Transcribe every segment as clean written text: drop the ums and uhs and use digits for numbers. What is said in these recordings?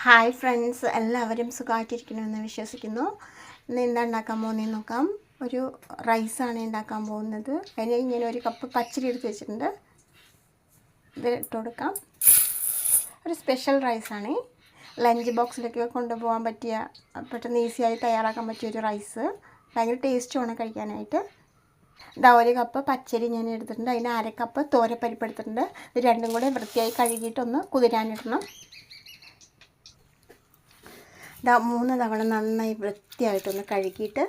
Hi friends, എല്ലാവരും സുഖമായിട്ടിരിക്കണമെന്ന് വിശ്വസിക്കുന്നു. ഇന്ന് എന്താ ഉണ്ടാക്കാൻ പോകുന്നതെന്ന് നോക്കാം. ഒരു റൈസാണ് ഉണ്ടാക്കാൻ പോകുന്നത്. അതിന് ഇങ്ങനെ ഒരു കപ്പ് പച്ചരി എടുത്ത് വെച്ചിട്ടുണ്ട്. ഇത് ഇട്ട് കൊടുക്കാം. ഒരു സ്പെഷ്യൽ റൈസാണ്. ലഞ്ച് ബോക്സിലൊക്കെ കൊണ്ടുപോകാൻ പറ്റിയ, പെട്ടെന്ന് ഈസിയായി തയ്യാറാക്കാൻ പറ്റിയ ഒരു റൈസ്. ഭയങ്കര ടേസ്റ്റുമാണ് കഴിക്കാനായിട്ട്. ഇതാ ഒരു കപ്പ് പച്ചരി ഞാൻ എടുത്തിട്ടുണ്ട്. അതിന് അര കപ്പ് തോരപ്പരിപ്പ് എടുത്തിട്ടുണ്ട്. ഇത് രണ്ടും കൂടെ വൃത്തിയായി കഴുകിയിട്ടൊന്ന് കുതിരാനിടണം. ഇതാ 3 തവണ നന്നായി വൃത്തിയായിട്ടൊന്ന് കഴുകിയിട്ട്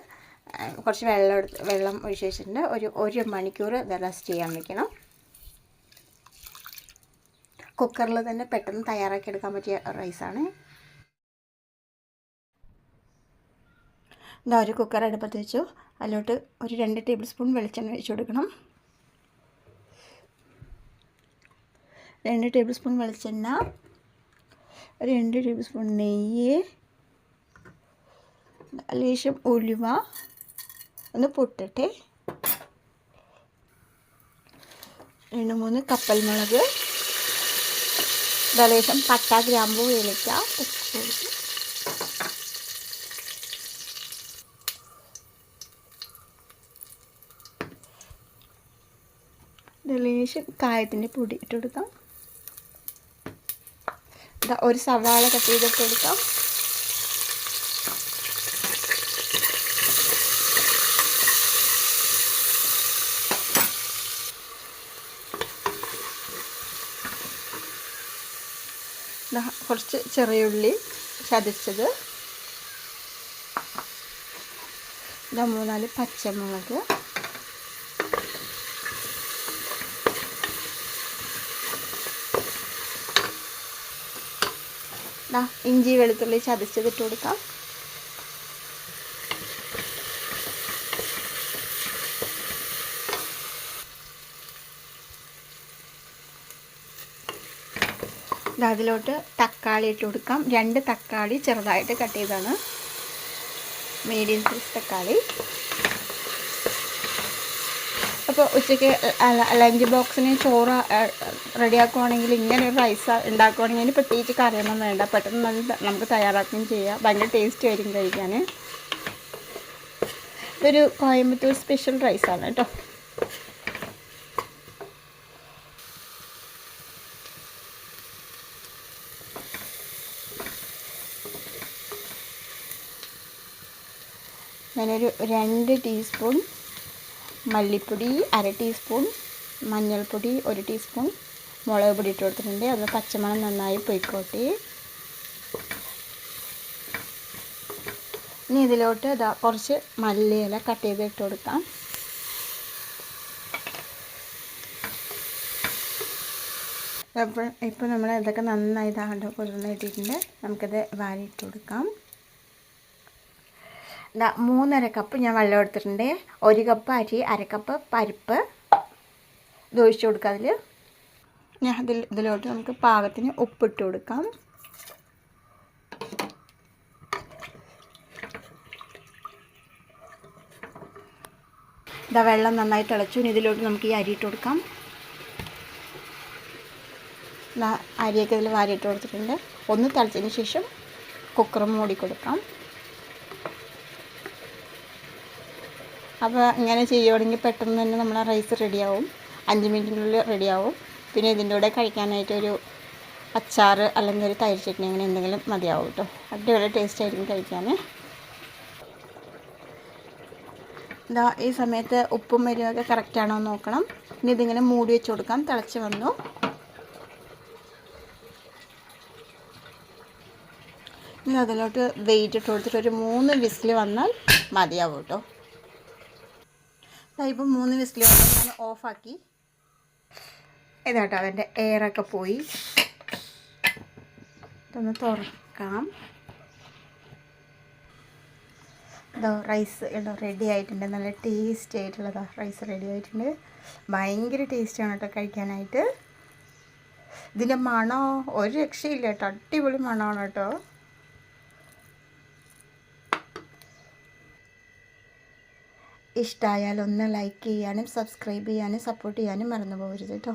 കുറച്ച് വെള്ളം ഒഴിച്ച് വെച്ചിട്ടുണ്ട്. ഒരു മണിക്കൂർ റെസ്റ്റ് ചെയ്യാൻ വയ്ക്കണം. കുക്കറിൽ തന്നെ പെട്ടെന്ന് തയ്യാറാക്കി എടുക്കാൻ പറ്റിയ റൈസാണ്. ഇതാ ഒരു കുക്കർ അടുപ്പത്ത് വെച്ചു. അതിലോട്ട് ഒരു 2 ടേബിൾ സ്പൂൺ വെളിച്ചെണ്ണ ഒഴിച്ച് കൊടുക്കണം. 2 ടേബിൾ സ്പൂൺ വെളിച്ചെണ്ണ, 2 ടേബിൾ സ്പൂൺ നെയ്യ്, ലേശം ഉലുവ ഒന്ന് പൊട്ടട്ടെ, 2-3 കപ്പൽ മുളക്, ലേശം പട്ട, ഗ്രാമ്പൂ, ഏലക്ക, ഉപ്പ് കൊടുത്ത് ലേശം കായത്തിൻ്റെ പൊടി ഇട്ട് കൊടുക്കാം. ഒരു സവാള കട്ട് ചെയ്തിട്ട് കൊടുക്കാം. കുറച്ച് ചെറിയ ഉള്ളി ചതച്ചത്, 3-4 പച്ചമുളക്, ഇഞ്ചി വെളുത്തുള്ളി ചതച്ചത് ഇട്ട് കൊടുക്കാം. അതിലോട്ട് തക്കാളി ഇട്ട് കൊടുക്കാം. 2 തക്കാളി ചെറുതായിട്ട് കട്ട് ചെയ്താണ്, മീഡിയം സൈസ് തക്കാളി. അപ്പോൾ ഉച്ചയ്ക്ക് ലഞ്ച് ബോക്സിന് ചോറ് റെഡിയാക്കുവാണെങ്കിൽ, ഇങ്ങനെ ഒരു റൈസ് ഉണ്ടാക്കുവാണെങ്കിൽ അതിന് പ്രത്യേകിച്ച് കറിയൊന്നും വേണ്ട, പെട്ടെന്ന് നമുക്ക് തയ്യാറാക്കുകയും ചെയ്യാം. ഭയങ്കര ടേസ്റ്റ് ആയിരിക്കും കഴിക്കാൻ. ഇതൊരു കോയമ്പത്തൂർ സ്പെഷ്യൽ റൈസാണ് കേട്ടോ. ഞാനൊരു 2 ടീസ്പൂൺ മല്ലിപ്പൊടി, 1/2 ടീസ്പൂൺ മഞ്ഞൾപ്പൊടി, 1 ടീസ്പൂൺ മുളക് പൊടി ഇട്ട് കൊടുത്തിട്ടുണ്ട്. അത് പച്ചമണം നന്നായി പൊയ്ക്കോട്ടെ. ഇനി ഇതിലോട്ട് കുറച്ച് മല്ലിയില കട്ട് ചെയ്ത് ഇട്ട് കൊടുക്കാം. ഇപ്പോൾ നമ്മൾ ഇതൊക്കെ നന്നായി കുതിർന്ന് ഇട്ടിട്ടുണ്ട്. നമുക്കിത് വാരിയിട്ട് കൊടുക്കാം. 3.5 കപ്പ് ഞാൻ വെള്ളം എടുത്തിട്ടുണ്ട്. 1 കപ്പ് അരി, 1/2 കപ്പ് പരിപ്പ് ഇത് ഒഴിച്ച് കൊടുക്കാം. ഇതിലോട്ട് നമുക്ക് പാകത്തിന് ഉപ്പിട്ട് കൊടുക്കാം. വെള്ളം നന്നായി തിളച്ചു. ഇനി ഇതിലോട്ട് നമുക്ക് ഈ അരി ഇട്ട് കൊടുക്കാം. അരിയൊക്കെ ഇതിൽ വാരിയിട്ട് കൊടുത്തിട്ടുണ്ട്. ഒന്ന് തിളച്ചതിന് ശേഷം കുക്കർ മൂടി കൊടുക്കാം. അപ്പോൾ ഇങ്ങനെ ചെയ്യുകയാണെങ്കിൽ പെട്ടെന്ന് തന്നെ നമ്മളെ റൈസ് റെഡിയാവും. 5 മിനിറ്റിനുള്ളിൽ റെഡിയാവും. പിന്നെ ഇതിൻ്റെ കൂടെ കഴിക്കാനായിട്ടൊരു അച്ചാർ അല്ലെങ്കിൽ ഒരു തൈര് ചട്നി അങ്ങനെ എന്തെങ്കിലും മതിയാവും കേട്ടോ. അടിപൊളി ടേസ്റ്റ് ആയിരിക്കും കഴിക്കാൻ. ഈ സമയത്ത് ഉപ്പും മരുമൊക്കെ കറക്റ്റാണോ എന്ന് നോക്കണം. ഇനി ഇതിങ്ങനെ മൂടി വെച്ച് കൊടുക്കാം. തിളച്ച് വന്നു. ഇനി അതിലോട്ട് വെയിറ്റ് ഇട്ട് കൊടുത്തിട്ട് ഒരു 3 വിസിൽ വന്നാൽ മതിയാവും കേട്ടോ. ഇപ്പോൾ 3 വിസിൽ വന്നാൽ ഞാൻ ഓഫാക്കി. ഇതാട്ടോ അതിൻ്റെ എയറൊക്കെ പോയി. ഇതൊന്ന് തുറക്കാം. റൈസ് റെഡി ആയിട്ടുണ്ട്. നല്ല ടേസ്റ്റി ആയിട്ടുള്ളതാണ്. റൈസ് റെഡി ആയിട്ടുണ്ട്. ഭയങ്കര ടേസ്റ്റാണ് കേട്ടോ കഴിക്കാനായിട്ട്. ഇതിൻ്റെ മണം ഒരു രക്ഷയില്ല കേട്ടോ. അടിപൊളി മണമാണ് കേട്ടോ. ഇഷ്ടമായാൽ ഒന്ന് ലൈക്ക് ചെയ്യാനും സബ്സ്ക്രൈബ് ചെയ്യാനും സപ്പോർട്ട് ചെയ്യാനും മറന്നു പോകരുത് കേട്ടോ.